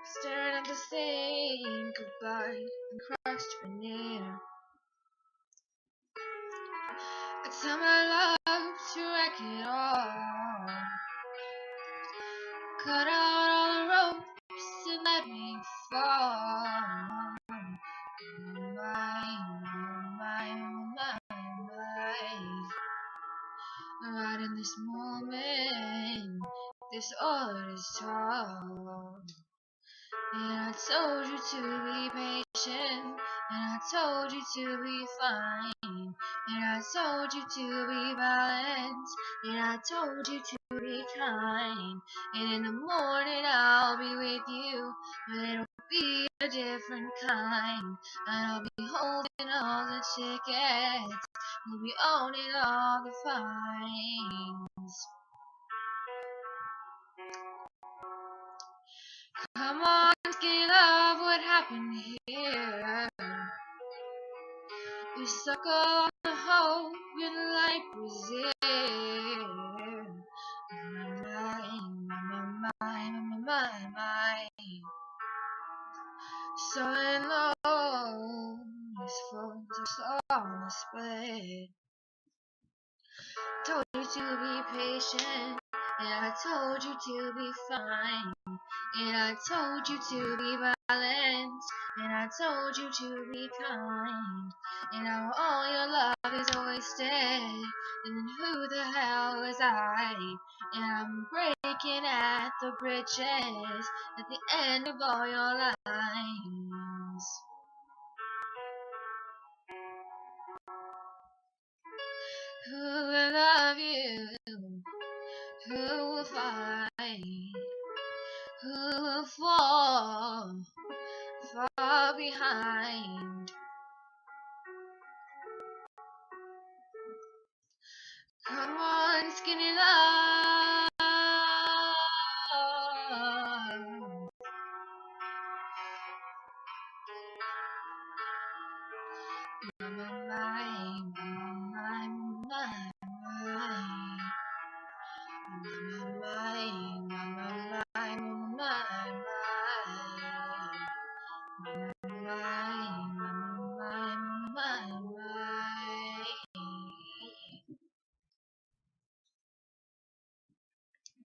staring at the saying goodbye and crushed veneer. I tell my love to wreck it all, cut out all the ropes and let me fall. Right in this moment, this all is told. And I told you to be patient, and I told you to be fine, and I told you to be balanced, and I told you to be kind. And in the morning I'll be with you, but it'll be a different kind. And I'll be holding all the tickets, we'll be owning all the fines. Come on, skinny love, what happened here? We suckle on the hope and life was here. My. So in low, his phones are on the split. Told you to be patient, and I told you to be fine, and I told you to be balanced, and I told you to be kind. And now all your love is wasted, and then who the hell was I? And I'm breaking at the bridges at the end of all your lines. Who will love you? Who will fight? Who will fall far behind? Come on, skinny love. My.